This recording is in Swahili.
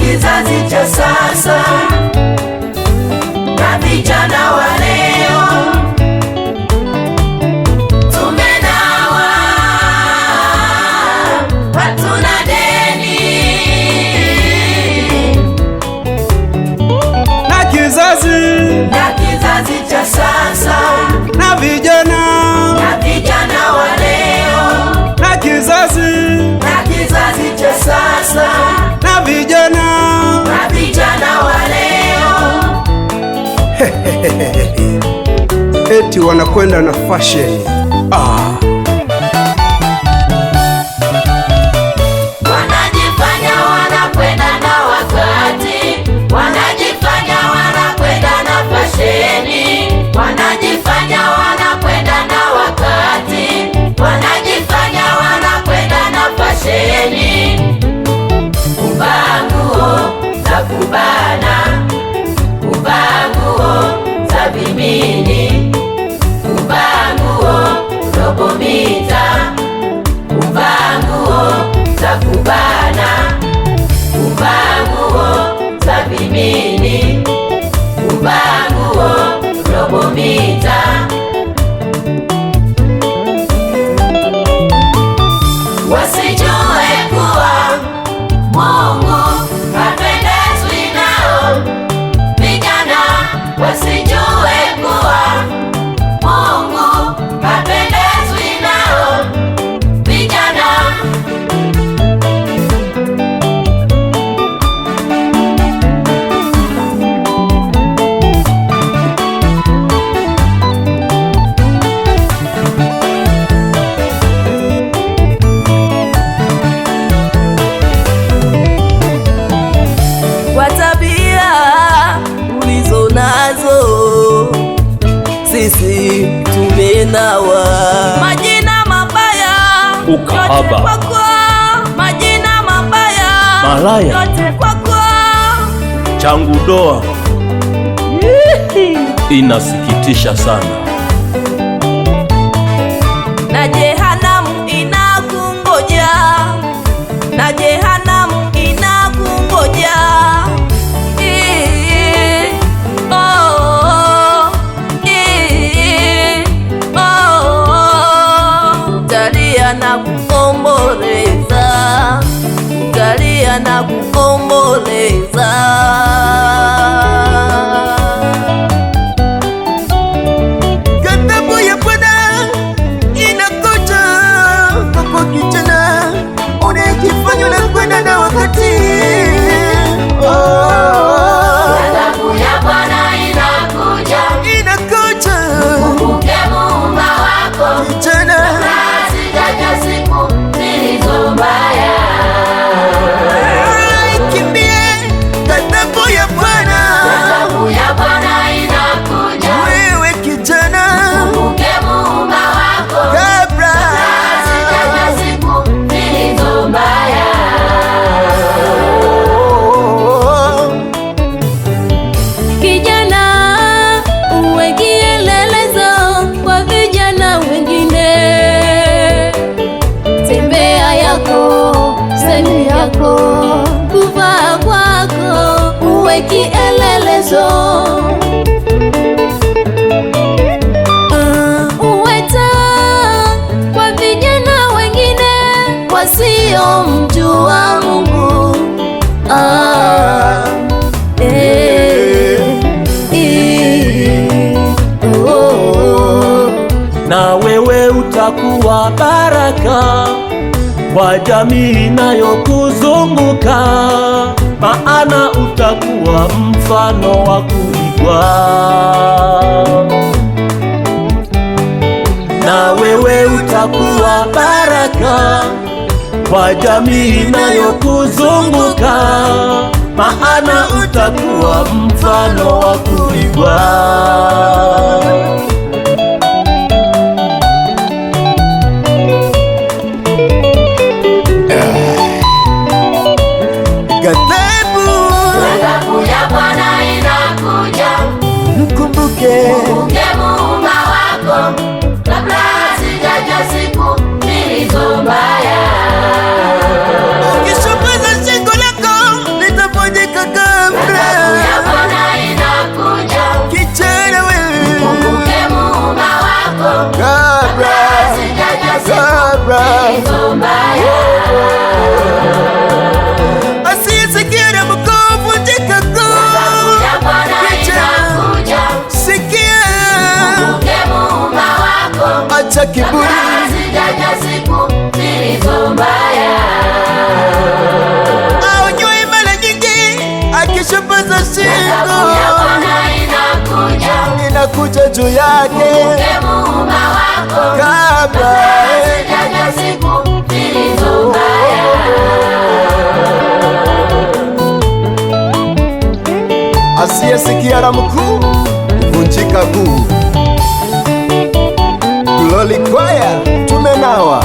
kizazi cha sasa na vijana wa leo tumenawa, hatuna deni. Na kizazi cha sasa na vijana wa leo, na kizazi cha sasa na vijana wa leo. Eti wanakwenda na fashion. Wanajifanya wanakwenda na wakati, wanajifanya wanakwenda na fasheni, wanajifanya wanakwenda na wakati, wanajifanya wanakwenda na fasheni. Kuvaa nguo za kubana, kuvaa nguo za vimini, kuvaa nguo robo mita, kuvaa nguo za kubana, kuvaa nguo za vimini, kuvaa nguo robo mita. Wasijue kuwa Mungu hapendezwi nao vijana, wasijue kuwa Mungu hapendezwi nao vijana. Kwa tabia ulizo nazo sisi tumenawa, majina mabaya ukahaba, majina mabaya malaya, yote kwako, changu doa. Inasikitisha sana. Na jehanamu inakungoja, na jehanamu inakungoja. Talia na kuomboleza, talia na kuomboleza. ghadhabu ya Bwana inakuja kwa kijana unayejifanya unakwenda na wakati. Ghadhabu ya Bwana inakuja, kumbuke Muumba wako Kijana, hazijaja siku zilizo mbaya. kimbie ghadhabu ya Bwana. Ghadhabu ya Bwana inakuja, Wewe kijana, kumbuke Muumba wako kabla hazijaja siku zilizo mbaya. Kijana, uwe kielelezo kwa vijana wengine. Tembea yako, semi yako, kuvaa kwako, uwe kielelezo. Uwe taa kwa vijana wengine wasiomjua Mungu. Na wewe utakuwa baraka kwa jamii inayokuzunguka, maana utakuwa mfano wa kuigwa. Na wewe utakuwa baraka kwa jamii inayokuzunguka, maana utakuwa mfano wa kuigwa. Ghadhabu ya Bwana inakuja, mkumbuke kumbuke Muumba wako kabla hazijaja siku zilizo mbaya. ukishupaza shingo lako litavunjika. zilizo mbaya. Asiyesikia na mkovu vunjika guu. Ya Bwana inakuja, Sikia, mkumbuke Muumba wako, acha kiburi. hazijaja siku zilizo mbaya. Aonywe mara nyingi, akishupaza shingo. Ya Bwana inakuja, Inakuja juu yake mkumbuke Muumba wako, kabla hazijaja siku zilizo mbaya. asiyesikia la mkuu vunjika guu. Glory Choir, tumenawa.